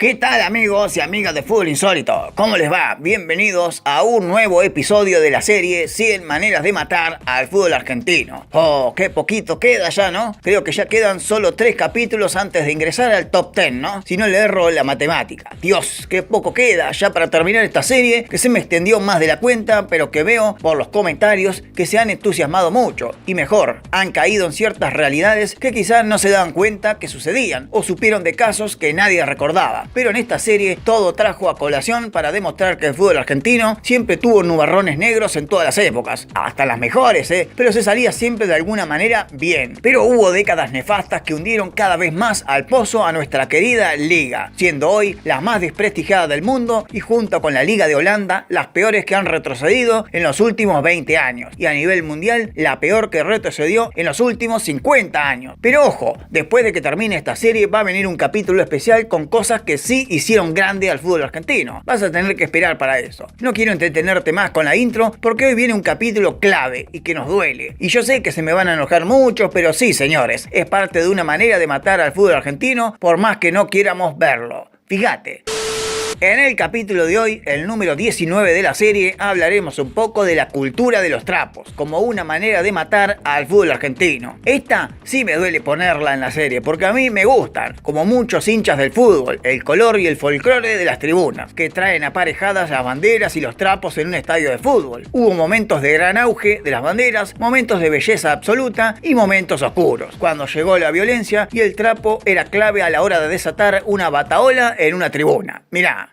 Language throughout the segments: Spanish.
¿Qué tal, amigos y amigas de Fútbol Insólito? ¿Cómo les va? Bienvenidos a un nuevo episodio de la serie 100 maneras de matar al fútbol argentino. Oh, qué poquito queda ya, ¿no? Creo que ya quedan solo 3 capítulos antes de ingresar al top 10, ¿no? Si no le erro la matemática. Dios, qué poco queda ya para terminar esta serie, que se me extendió más de la cuenta, pero que veo por los comentarios que se han entusiasmado mucho. Y mejor, han caído en ciertas realidades que quizás no se daban cuenta que sucedían, o supieron de casos que nadie recordaba. Pero en esta serie todo trajo a colación para demostrar que el fútbol argentino siempre tuvo nubarrones negros en todas las épocas, hasta las mejores, pero se salía siempre de alguna manera bien. Pero hubo décadas nefastas que hundieron cada vez más al pozo a nuestra querida Liga, siendo hoy la más desprestigiada del mundo y junto con la Liga de Holanda, las peores que han retrocedido en los últimos 20 años, y a nivel mundial, la peor que retrocedió en los últimos 50 años. Pero ojo, después de que termine esta serie va a venir un capítulo especial con cosas que sí hicieron grande al fútbol argentino. Vas a tener que esperar para eso. No quiero entretenerte más con la intro porque hoy viene un capítulo clave y que nos duele. Y yo sé que se me van a enojar muchos, pero sí, señores, es parte de una manera de matar al fútbol argentino por más que no quieramos verlo. Fíjate. En el capítulo de hoy, el número 19 de la serie, hablaremos un poco de la cultura de los trapos, como una manera de matar al fútbol argentino. Esta sí me duele ponerla en la serie, porque a mí me gustan, como muchos hinchas del fútbol, el color y el folclore de las tribunas, que traen aparejadas las banderas y los trapos en un estadio de fútbol. Hubo momentos de gran auge de las banderas, momentos de belleza absoluta y momentos oscuros, cuando llegó la violencia y el trapo era clave a la hora de desatar una batahola en una tribuna. Mirá.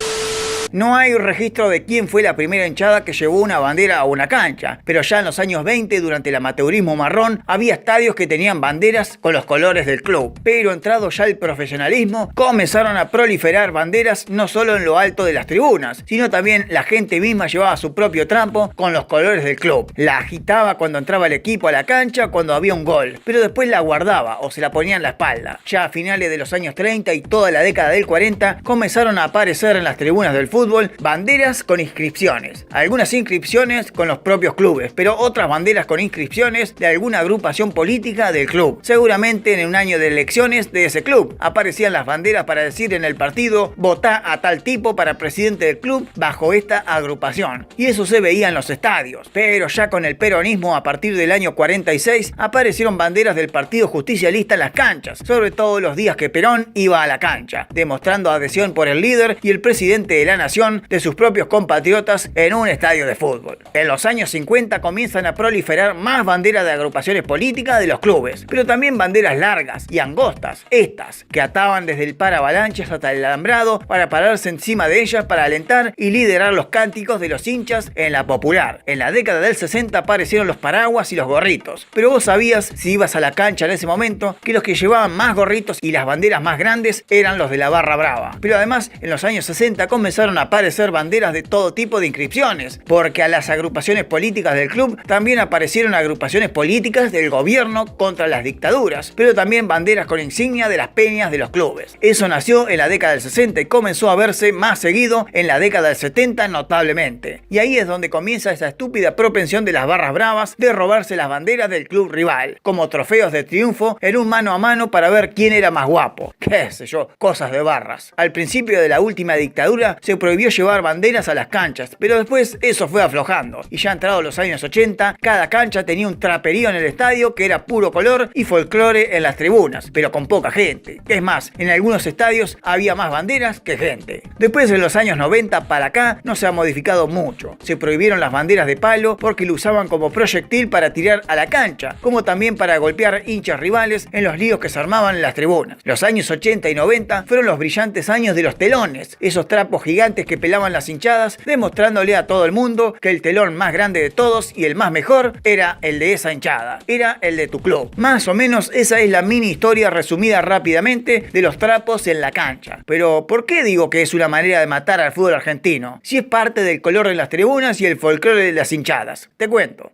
No hay registro de quién fue la primera hinchada que llevó una bandera a una cancha, pero ya en los años 20, durante el amateurismo marrón, había estadios que tenían banderas con los colores del club. Pero entrado ya el profesionalismo, comenzaron a proliferar banderas no solo en lo alto de las tribunas, sino también la gente misma llevaba su propio trapo con los colores del club. La agitaba cuando entraba el equipo a la cancha cuando había un gol, pero después la guardaba o se la ponía en la espalda. Ya a finales de los años 30 y toda la década del 40, comenzaron a aparecer en las tribunas del fútbol banderas con inscripciones, algunas inscripciones con los propios clubes, pero otras banderas con inscripciones de alguna agrupación política del club. Seguramente en un año de elecciones de ese club aparecían las banderas para decir en el partido: votá a tal tipo para presidente del club bajo esta agrupación, y eso se veía en los estadios. Pero ya con el peronismo, a partir del año 46, aparecieron banderas del Partido Justicialista en las canchas, sobre todo los días que Perón iba a la cancha, demostrando adhesión por el líder y el presidente de la nación de sus propios compatriotas en un estadio de fútbol. En los años 50 comienzan a proliferar más banderas de agrupaciones políticas de los clubes, pero también banderas largas y angostas, estas que ataban desde el paravalanchas hasta el alambrado para pararse encima de ellas para alentar y liderar los cánticos de los hinchas en la popular. En la década del 60 aparecieron los paraguas y los gorritos, pero vos sabías, si ibas a la cancha en ese momento, que los que llevaban más gorritos y las banderas más grandes eran los de la barra brava. Pero además, en los años 60 comenzaron a aparecer banderas de todo tipo de inscripciones, porque a las agrupaciones políticas del club también aparecieron agrupaciones políticas del gobierno contra las dictaduras, pero también banderas con insignia de las peñas de los clubes. Eso nació en la década del 60 y comenzó a verse más seguido en la década del 70 notablemente. Y ahí es donde comienza esa estúpida propensión de las barras bravas de robarse las banderas del club rival, como trofeos de triunfo en un mano a mano para ver quién era más guapo. Qué sé yo, cosas de barras. Al principio de la última dictadura se prohibió llevar banderas a las canchas, pero después eso fue aflojando, y ya entrados los años 80, cada cancha tenía un traperío en el estadio que era puro color y folclore en las tribunas, pero con poca gente. Es más, en algunos estadios había más banderas que gente. Después, en los años 90 para acá, no se ha modificado mucho. Se prohibieron las banderas de palo porque lo usaban como proyectil para tirar a la cancha, como también para golpear hinchas rivales en los líos que se armaban en las tribunas. Los años 80 y 90 fueron los brillantes años de los telones, esos trapos gigantes que pelaban las hinchadas, demostrándole a todo el mundo que el telón más grande de todos y el más mejor era el de esa hinchada, era el de tu club. Más o menos esa es la mini historia resumida rápidamente de los trapos en la cancha. Pero ¿por qué digo que es una manera de matar al fútbol argentino? Si es parte del color de las tribunas y el folclore de las hinchadas. Te cuento.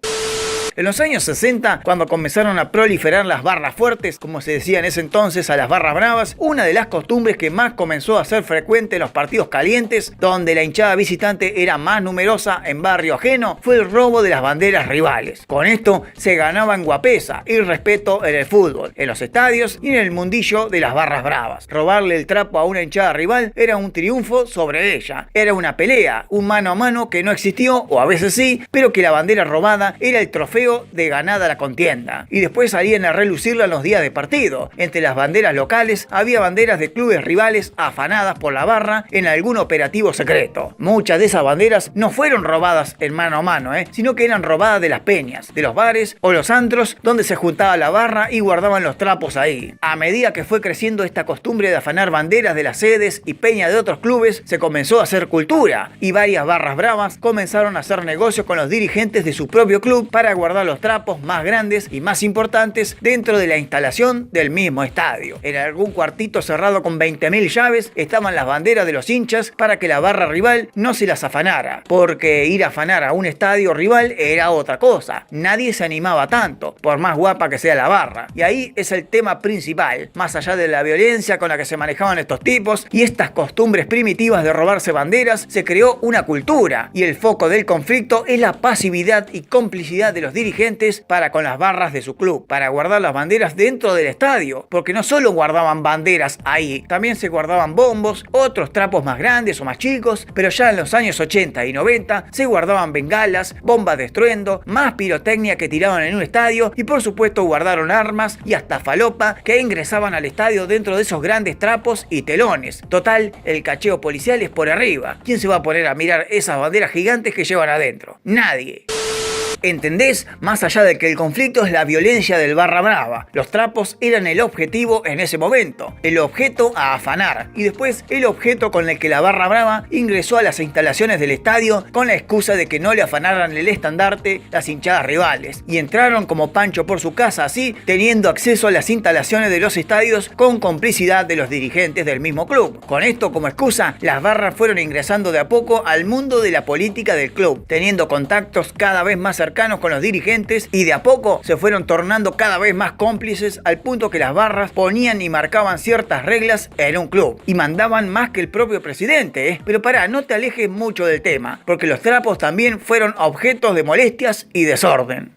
En los años 60, cuando comenzaron a proliferar las barras fuertes, como se decía en ese entonces a las barras bravas, una de las costumbres que más comenzó a ser frecuente en los partidos calientes, donde la hinchada visitante era más numerosa en barrio ajeno, fue el robo de las banderas rivales. Con esto se ganaban guapesa y respeto en el fútbol, en los estadios y en el mundillo de las barras bravas. Robarle el trapo a una hinchada rival era un triunfo sobre ella. Era una pelea, un mano a mano que no existió, o a veces sí, pero que la bandera robada era el trofeo de ganada la contienda. Y después salían a relucirla en los días de partido. Entre las banderas locales había banderas de clubes rivales afanadas por la barra en algún operativo secreto. Muchas de esas banderas no fueron robadas en mano a mano, sino que eran robadas de las peñas, de los bares o los antros donde se juntaba la barra y guardaban los trapos ahí. A medida que fue creciendo esta costumbre de afanar banderas de las sedes y peñas de otros clubes, se comenzó a hacer cultura y varias barras bravas comenzaron a hacer negocios con los dirigentes de su propio club para guardar los trapos más grandes y más importantes dentro de la instalación del mismo estadio. En algún cuartito cerrado con 20.000 llaves estaban las banderas de los hinchas para que la barra rival no se las afanara, porque ir a afanar a un estadio rival era otra cosa. Nadie se animaba tanto, por más guapa que sea la barra. Y ahí es el tema principal, más allá de la violencia con la que se manejaban estos tipos y estas costumbres primitivas de robarse banderas, se creó una cultura y el foco del conflicto es la pasividad y complicidad de los dirigentes para con las barras de su club, para guardar las banderas dentro del estadio, porque no solo guardaban banderas ahí, también se guardaban bombos, otros trapos más grandes o más chicos, pero ya en los años 80 y 90 se guardaban bengalas, bombas de estruendo, más pirotecnia que tiraban en un estadio y por supuesto guardaron armas y hasta falopa que ingresaban al estadio dentro de esos grandes trapos y telones. Total, el cacheo policial es por arriba. ¿Quién se va a poner a mirar esas banderas gigantes que llevan adentro? Nadie. ¿Entendés? Más allá de que el conflicto es la violencia del barra brava. Los trapos eran el objetivo en ese momento, el objeto a afanar y después el objeto con el que la barra brava ingresó a las instalaciones del estadio con la excusa de que no le afanaran el estandarte las hinchadas rivales y entraron como Pancho por su casa así, teniendo acceso a las instalaciones de los estadios con complicidad de los dirigentes del mismo club. Con esto como excusa, las barras fueron ingresando de a poco al mundo de la política del club, teniendo contactos cada vez más cercanos con los dirigentes y de a poco se fueron tornando cada vez más cómplices al punto que las barras ponían y marcaban ciertas reglas en un club y mandaban más que el propio presidente, Pero pará, no te alejes mucho del tema, porque los trapos también fueron objetos de molestias y desorden.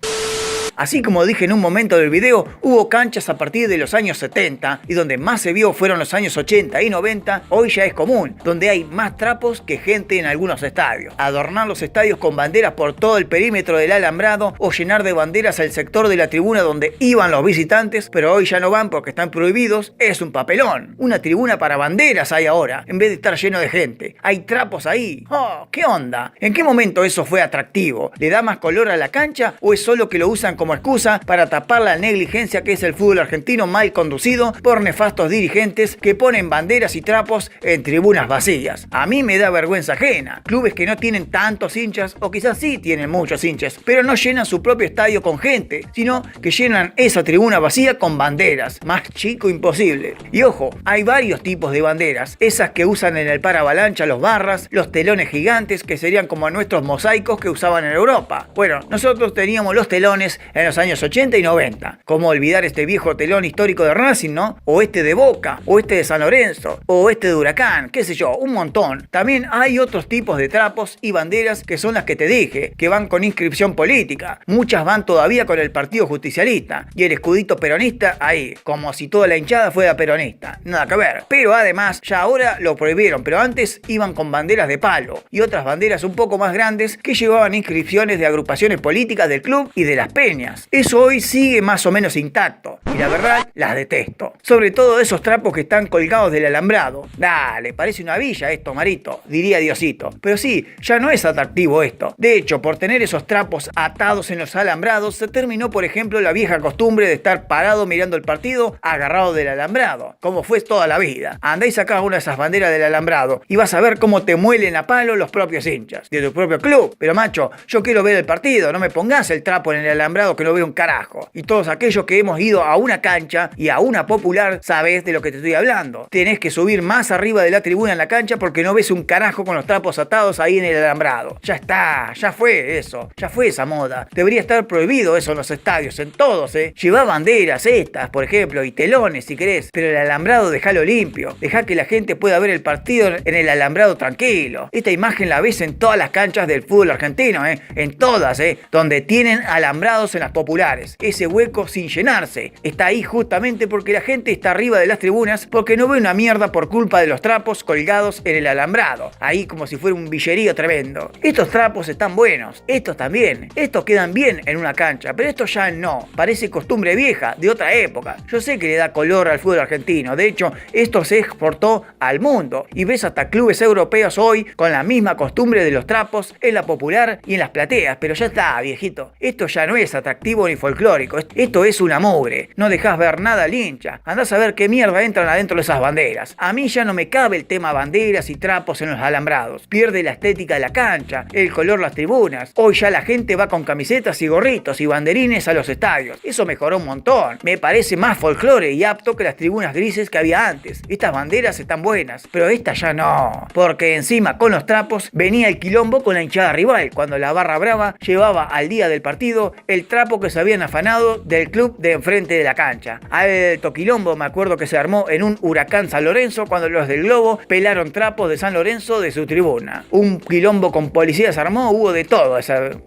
Así como dije en un momento del video, hubo canchas a partir de los años 70 y donde más se vio fueron los años 80 y 90, hoy ya es común, donde hay más trapos que gente en algunos estadios. Adornar los estadios con banderas por todo el perímetro del alambrado o llenar de banderas el sector de la tribuna donde iban los visitantes, pero hoy ya no van porque están prohibidos, es un papelón. Una tribuna para banderas hay ahora, en vez de estar lleno de gente. Hay trapos ahí. Oh, ¿qué onda? ¿En qué momento eso fue atractivo? ¿Le da más color a la cancha o es solo que lo usan como excusa para tapar la negligencia que es el fútbol argentino mal conducido por nefastos dirigentes que ponen banderas y trapos en tribunas vacías? A mí me da vergüenza ajena. Clubes que no tienen tantos hinchas, o quizás sí tienen muchos hinchas, pero no llenan su propio estadio con gente, sino que llenan esa tribuna vacía con banderas. Más chico imposible. Y ojo, hay varios tipos de banderas. Esas que usan en el paravalancha los barras, los telones gigantes que serían como nuestros mosaicos que usaban en Europa. Bueno, nosotros teníamos los telones en los años 80 y 90. ¿Cómo olvidar este viejo telón histórico de Racing, no? O este de Boca, o este de San Lorenzo, o este de Huracán, qué sé yo, un montón. También hay otros tipos de trapos y banderas que son las que te dije, que van con inscripción política. Muchas van todavía con el Partido Justicialista y el escudito peronista ahí, como si toda la hinchada fuera peronista. Nada que ver. Pero además, ya ahora lo prohibieron, pero antes iban con banderas de palo y otras banderas un poco más grandes que llevaban inscripciones de agrupaciones políticas del club y de las peñas. Eso hoy sigue más o menos intacto y la verdad las detesto. Sobre todo esos trapos que están colgados del alambrado. Dale, parece una villa esto, Marito, diría Diosito. Pero sí, ya no es atractivo esto. De hecho, por tener esos trapos atados en los alambrados, se terminó, por ejemplo, la vieja costumbre de estar parado mirando el partido agarrado del alambrado, como fue toda la vida. Andá y sacá una de esas banderas del alambrado y vas a ver cómo te muelen a palo los propios hinchas de tu propio club. Pero macho, yo quiero ver el partido, no me pongas el trapo en el alambrado alambrado que no veo un carajo. Y todos aquellos que hemos ido a una cancha y a una popular sabés de lo que te estoy hablando. Tenés que subir más arriba de la tribuna en la cancha porque no ves un carajo con los trapos atados ahí en el alambrado. Ya está, ya fue eso, ya fue esa moda. Debería estar prohibido eso en los estadios, en todos, Llevá banderas estas, por ejemplo, y telones si querés, pero el alambrado dejalo limpio. Dejá que la gente pueda ver el partido en el alambrado tranquilo. Esta imagen la ves en todas las canchas del fútbol argentino, en todas, donde tienen alambrados en las populares. Ese hueco sin llenarse está ahí justamente porque la gente está arriba de las tribunas porque no ve una mierda por culpa de los trapos colgados en el alambrado. Ahí como si fuera un villerío tremendo. Estos trapos están buenos, estos también. Estos quedan bien en una cancha, pero estos ya no. Parece costumbre vieja, de otra época. Yo sé que le da color al fútbol argentino. De hecho, esto se exportó al mundo. Y ves hasta clubes europeos hoy con la misma costumbre de los trapos en la popular y en las plateas. Pero ya está, viejito. Esto ya no es atractivo ni folclórico. Esto es una mugre. No dejás ver nada al hincha. Andás a ver qué mierda entran adentro de esas banderas. A mí ya no me cabe el tema banderas y trapos en los alambrados. Pierde la estética de la cancha, el color las tribunas. Hoy ya la gente va con camisetas y gorritos y banderines a los estadios. Eso mejoró un montón. Me parece más folclore y apto que las tribunas grises que había antes. Estas banderas están buenas, pero estas ya no. Porque encima con los trapos venía el quilombo con la hinchada rival, cuando la barra brava llevaba al día del partido el trapo que se habían afanado del club de enfrente de la cancha. Alto quilombo me acuerdo que se armó en un Huracán San Lorenzo cuando los del Globo pelaron trapos de San Lorenzo de su tribuna. Un quilombo con policías armó, hubo de todo,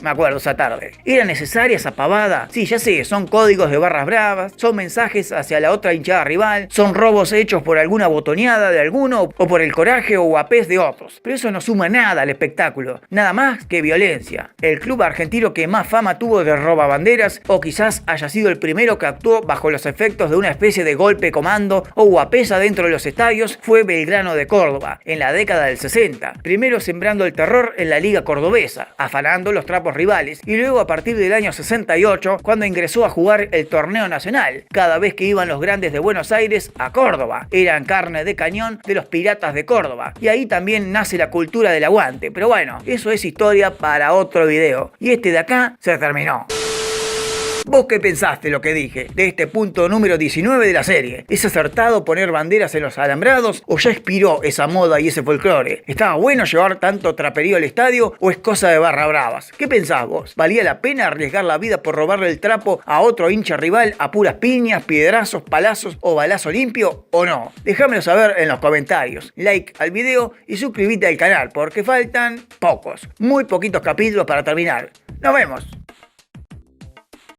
me acuerdo esa tarde. ¿Era necesaria esa pavada? Sí, ya sé, son códigos de barras bravas, son mensajes hacia la otra hinchada rival, son robos hechos por alguna botoneada de alguno o por el coraje o guapés de otros. Pero eso no suma nada al espectáculo, nada más que violencia. El club argentino que más fama tuvo de robabanderas, o quizás haya sido el primero que actuó bajo los efectos de una especie de golpe comando o guapesa dentro de los estadios, fue Belgrano de Córdoba, en la década del 60. Primero sembrando el terror en la liga cordobesa, afanando los trapos rivales, y luego a partir del año 68, cuando ingresó a jugar el torneo nacional. Cada vez que iban los grandes de Buenos Aires a Córdoba, eran carne de cañón de los piratas de Córdoba. Y ahí también nace la cultura del aguante. Pero bueno, eso es historia para otro video. Y este de acá se terminó. ¿Vos qué pensaste lo que dije de este punto número 19 de la serie? ¿Es acertado poner banderas en los alambrados o ya expiró esa moda y ese folclore? ¿Estaba bueno llevar tanto traperío al estadio o es cosa de barra bravas? ¿Qué pensás vos? ¿Valía la pena arriesgar la vida por robarle el trapo a otro hincha rival a puras piñas, piedrazos, palazos o balazo limpio o no? Déjamelo saber en los comentarios. Like al video y suscríbete al canal porque faltan pocos, muy poquitos capítulos para terminar. Nos vemos.